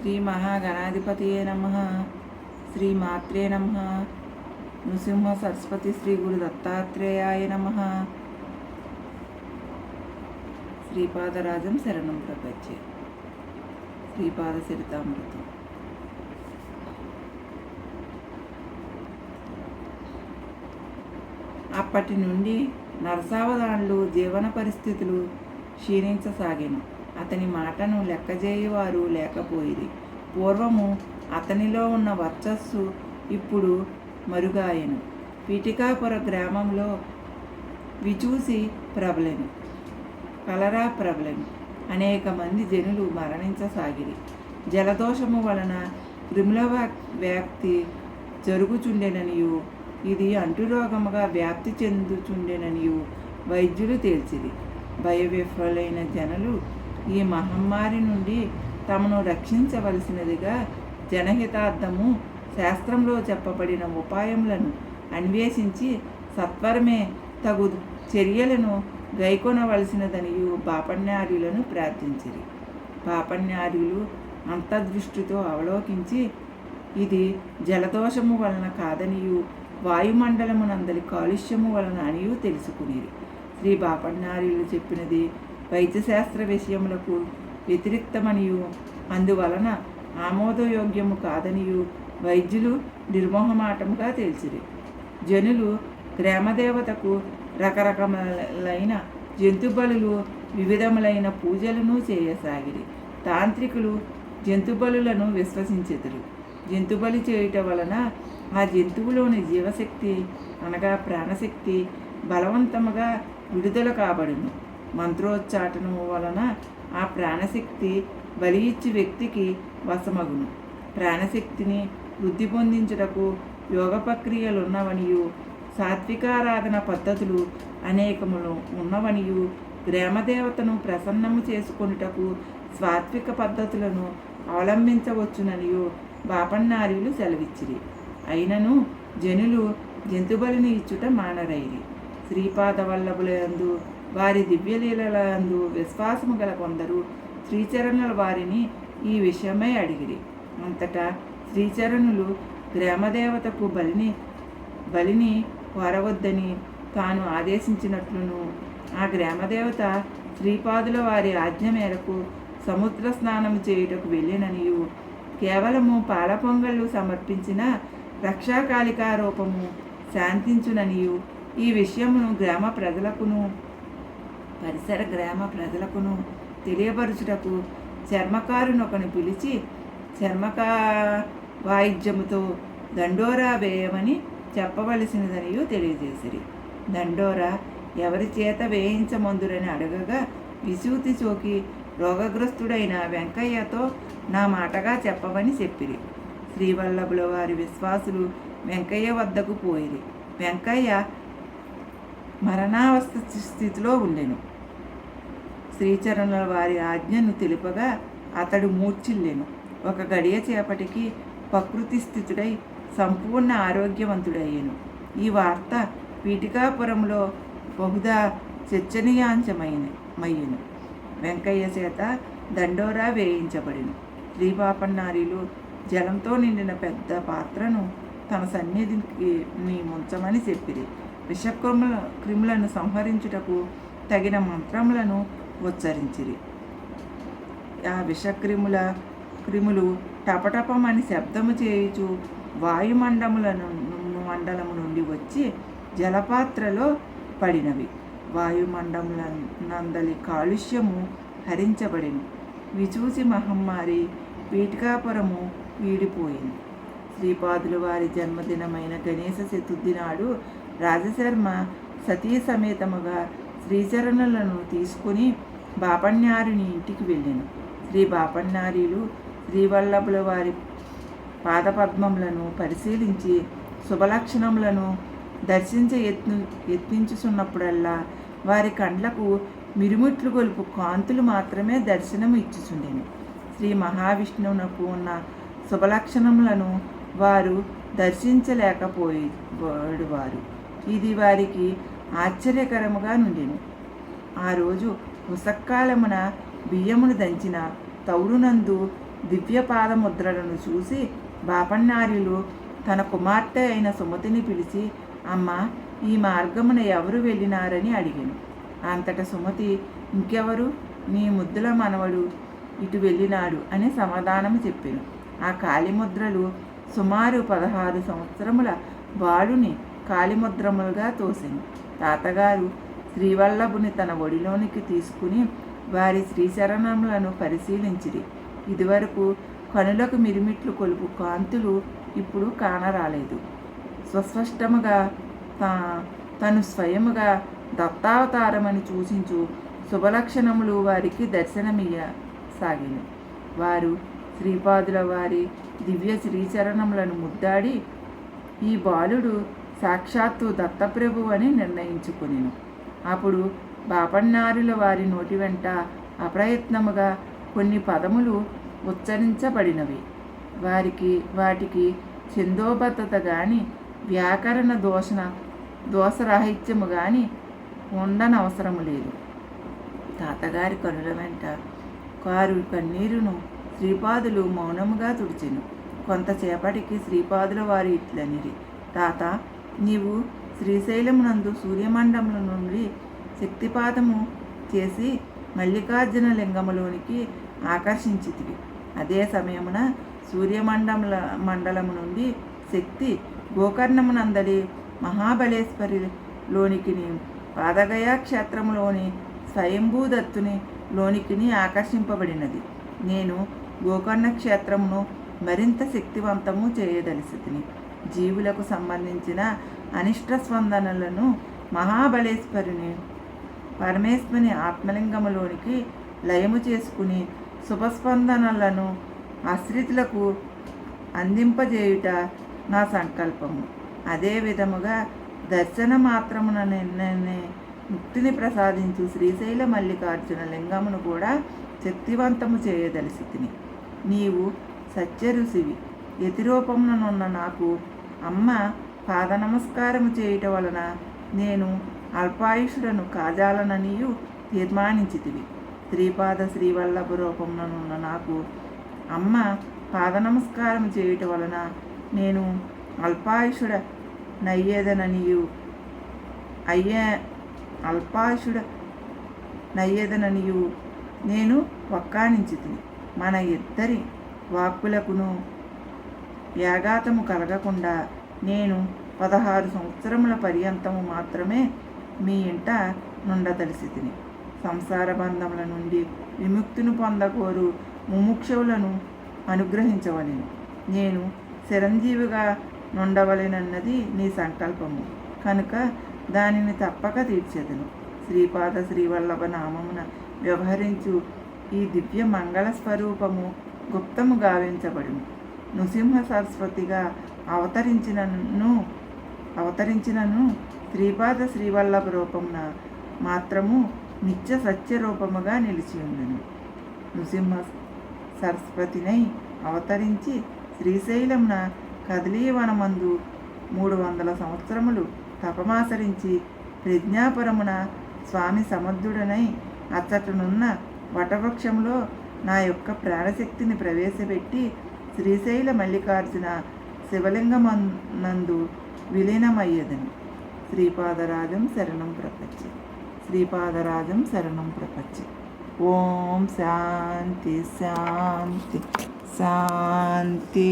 శ్రీ మహాగణాధిపతియే నమః. శ్రీ మాత్రే నమః. నృసింహ సరస్వతి శ్రీ గురు దత్తాత్రేయాయ నమః. శ్రీపాదరాజం శరణం ప్రపంచే. శ్రీపాద చరితామృతం. అప్పటి నుండి నరసావధానులు జీవన పరిస్థితులు క్షీణించసాగాను. అతని మాటను లెక్కజేయువారు లేకపోయిరి. పూర్వము అతనిలో ఉన్న వర్చస్సు ఇప్పుడు మరుగాయను. పీఠికాపుర గ్రామంలో విచూసి ప్రబలెను, కలరా ప్రబలెను. అనేక మంది జనులు మరణించసాగిరి. జలదోషము వలన క్రిముల వ్యాప్తి జరుగుచుండెననియు ఇది అంటురోగముగా వ్యాప్తి చెందుచుండెననియు వైద్యులు తేల్చిరి. భయవిఫలైన జనులు ఈ మహమ్మారి నుండి తమను రక్షించవలసినదిగా జనహితార్థము శాస్త్రంలో చెప్పబడిన ఉపాయములను అన్వేషించి సత్వరమే తగు చర్యలను గైకొనవలసినదనియు బాపణ్యార్యులను ప్రార్థించిరి. బాపణ్యార్యులు అంతర్దృష్టితో అవలోకించి ఇది జలదోషము వలన కాదనియు వాయుమండలమునందలి కాలుష్యము వలన అనియు తెలుసుకునేది. శ్రీ బాపణ్యార్యులు చెప్పినది వైద్యశాస్త్ర విషయములకు వ్యతిరిక్తమనియు అందువలన ఆమోదయోగ్యము కాదనియు వైద్యులు నిర్మోహమాటముగా తేల్చిరి. జనులు గ్రామదేవతకు రకరకములైన జంతుబలులు వివిధములైన పూజలను చేయసాగిరి. తాంత్రికులు జంతుబలులను విశ్వసించెదరు. జంతుబలి చేయుట వలన ఆ జంతువులోని జీవశక్తి అనగా ప్రాణశక్తి బలవంతముగా విడుదల కాబడును. మంత్రోచ్చాటనము వలన ఆ ప్రాణశక్తి బలి ఇచ్చి వ్యక్తికి వశమగును. ప్రాణశక్తిని వృద్ధి పొందించుటకు యోగ ప్రక్రియలున్నవనియు సాత్వికారాధన పద్ధతులు అనేకములు ఉన్నవనియు గ్రామదేవతను ప్రసన్నము చేసుకొనుటకు సాత్విక పద్ధతులను అవలంబించవచ్చుననియు బాపణ్యార్యులు సెలవిచ్చిరి. అయినను జనులు జంతుబలిని ఇచ్చుట మానరైరి. శ్రీపాద వల్లభులందు వారి దివ్యలీలలందు విశ్వాసము గల కొందరు శ్రీచరణుల వారిని ఈ విషయమై అడిగిరి. అంతటా శ్రీచరణులు గ్రామదేవతకు బలిని కోరవద్దని తాను ఆదేశించినట్లును ఆ గ్రామదేవత శ్రీపాదుల వారి ఆజ్ఞ మేరకు సముద్ర స్నానం చేయుటకు వెళ్ళిననియు కేవలము పాల పొంగళ్ళు సమర్పించిన రక్షాకాళికారూపము శాంతించుననియు ఈ విషయమును గ్రామ ప్రజలకును పరిసర గ్రామ ప్రజలకును తెలియపరచుటకు చర్మకారునొకను పిలిచి చర్మకా వాయిద్యముతో దండోరా వేయమని చెప్పవలసినదనియు తెలియజేసిరి. దండోరా ఎవరి చేత వేయించమందురని అడగగా విసూతి సోకి రోగగ్రస్తుడైన వెంకయ్యతో నా మాటగా చెప్పమని చెప్పిరి. శ్రీవల్లభుల వారి విశ్వాసులు వెంకయ్య వద్దకు పోయిరి. వెంకయ్య మరణావస్థ స్థితిలో ఉండెను. శ్రీచరణుల వారి ఆజ్ఞను తెలుపగా అతడు మూర్ఛిల్లెను. ఒక గడియ చేపటికి ప్రకృతి స్థితుడై సంపూర్ణ ఆరోగ్యవంతుడయ్యెను. ఈ వార్త పీఠికాపురంలో బహుదా చర్చనీయాంశమయ్యెను. వెంకయ్య చేత దండోరా వేయించబడెను. శ్రీపాపణ్యార్యులు జలంతో నిండిన పెద్ద పాత్రను తన సన్నిధికి ముంచమని చెప్పిరి. క్రిములను సంహరించుటకు తగిన మంత్రములను ఉచ్చరించిరి. ఆ క్రిములు టపటపమని శబ్దము చేయుచు మండలము నుండి వచ్చి జలపాత్రలో పడినవి. వాయుమండములందలి కాలుష్యము హరించబడిను. విచూసి మహమ్మారి పీఠికాపురము వీడిపోయింది. శ్రీపాదుల వారి జన్మదినమైన గణేశ చతుర్థి నాడు రాజశర్మ సతీ సమేతముగా శ్రీచరణులను తీసుకుని బాపణ్యారుని ఇంటికి వెళ్ళాను. శ్రీ బాపణ్యార్యులు శ్రీవల్లభుల వారి పాదపద్మములను పరిశీలించి శుభలక్షణములను యత్నించుచున్నప్పుడల్లా వారి కండ్లకు మిరుమిట్లు గొలుపు కాంతులు మాత్రమే దర్శనము ఇచ్చుచుండెను. శ్రీ మహావిష్ణువునకు ఉన్న శుభలక్షణములను వారు దర్శించలేకపోయేవారు. ఇది వారికి ఆశ్చర్యకరముగా నుండెను. ఆ రోజు ఉసక్కాలమున బియ్యమును దంచిన తౌడునందు దివ్య పాదముద్రలను చూసి బాపన్నార్యులు తన కుమార్తె అయిన సుమతిని పిలిచి, అమ్మ, ఈ మార్గమున ఎవరు వెళ్ళినారని అడిగాను. అంతట సుమతి, ఇంకెవరు, నీ ముద్దుల మనవడు ఇటు వెళ్ళినాడు అని సమాధానము చెప్పాను. ఆ కాళిముద్రలు సుమారు 16 సంవత్సరముల బాలుని కాళిముద్రములుగా తోసింది. తాతగారు శ్రీవల్లభుని తన ఒడిలోనికి తీసుకుని వారి శ్రీచరణములను పరిశీలించిరి. ఇదివరకు కనులకు మిరిమిట్లు కొలుపు కాంతులు ఇప్పుడు కానరాలేదు. స్వస్పష్టముగా తను స్వయముగా దత్తావతారమని సూచించు శుభలక్షణములు వారికి దర్శనమియ్యసాగిను. వారు శ్రీపాదుల వారి దివ్య శ్రీచరణములను ముద్దాడి, ఈ బాలుడు సాక్షాత్తు దత్తప్రభు అని నిర్ణయించుకునేను. అప్పుడు బాపన్నారుల వారి నోటి వెంట అప్రయత్నముగా కొన్ని పదములు ఉచ్చరించబడినవి. వాటికి ఛందోబద్ధత గాని వ్యాకరణ దోషరాహిత్యము గాని ఉండనవసరము లేదు. తాతగారి కనుల వెంట కారు కన్నీరును శ్రీపాదులు మౌనముగా తుడిచెను. కొంతసేపటికి శ్రీపాదుల వారు ఇట్లనిరి, తాత, నీవు శ్రీశైలమునందు సూర్యమండముల నుండి శక్తిపాతము చేసి మల్లికార్జున లింగములోనికి ఆకర్షించితివి. అదే సమయమున మండలము నుండి శక్తి గోకర్ణమునందలి మహాబలేశ్వరిలోనికి పాదగయా క్షేత్రములోని స్వయంభూదత్తుని లోనికి ఆకర్షింపబడినది. నేను గోకర్ణ క్షేత్రమును మరింత శక్తివంతము చేయదలిసితిని. జీవులకు సంబంధించిన అనిష్ట స్పందనలను మహాబలేశ్వరుని పరమేశ్వరుని ఆత్మలింగములోనికి లయము చేసుకుని శుభస్పందనలను ఆశ్రితులకు అందింపజేయుట నా సంకల్పము. అదే విధముగా దర్శన మాత్రమున ముక్తిని ప్రసాదించు శ్రీశైల మల్లికార్జున లింగమును కూడా శక్తివంతము చేయదలిసితిని. నీవు సత్యఋషివి. యతిరూపముననున్న నాకు అమ్మ పాద నమస్కారము చేయుట వలన నేను అల్పాయుషులను కాజాలననియు తీర్మానించితివి. శ్రీపాద శ్రీవల్లభ రూపముననున్న నాకు అమ్మ పాద నమస్కారం చేయుట వలన నేను అల్పాయుషుడ నయ్యేదననియు నేను వక్కాణించితిని. మన ఇద్దరి వాక్కులకును వ్యాఘాతము కలగకుండా నేను 16 సంవత్సరముల పర్యంతము మాత్రమే మీ ఇంట నుండదలిసితిని. సంసార బంధముల నుండి విముక్తిని పొందకోరు ముముక్షువులను అనుగ్రహించవలెను. నేను చిరంజీవిగా నుండవలెనన్నది నీ సంకల్పము కనుక దానిని తప్పక తీర్చెదను. శ్రీపాద శ్రీవల్లభ నామమున వ్యవహరించు ఈ దివ్య మంగళ స్వరూపము గుప్తము గావించబడును. నృసింహ సరస్వతిగా అవతరించినను శ్రీపాద శ్రీవల్లభ రూపమున మాత్రము నిత్య సత్య రూపముగా నిలిచి ఉండును. నృసింహ సరస్వతినై అవతరించి శ్రీశైలమున కదలీవనమందు 300 సంవత్సరములు తపమాచరించి ప్రజ్ఞాపురమున స్వామి సమర్థుడనై అచ్చటనున్న వటవృక్షంలో నా యొక్క ప్రాణశక్తిని ప్రవేశపెట్టి శ్రీశైల మల్లికార్జున శివలింగమందు విలీనమయ్యదను. శ్రీపాదరాజం శరణం ప్రపంచి. శ్రీపాదరాజం శరణం ప్రపంచి. ఓం శాంతి శాంతి శాంతి.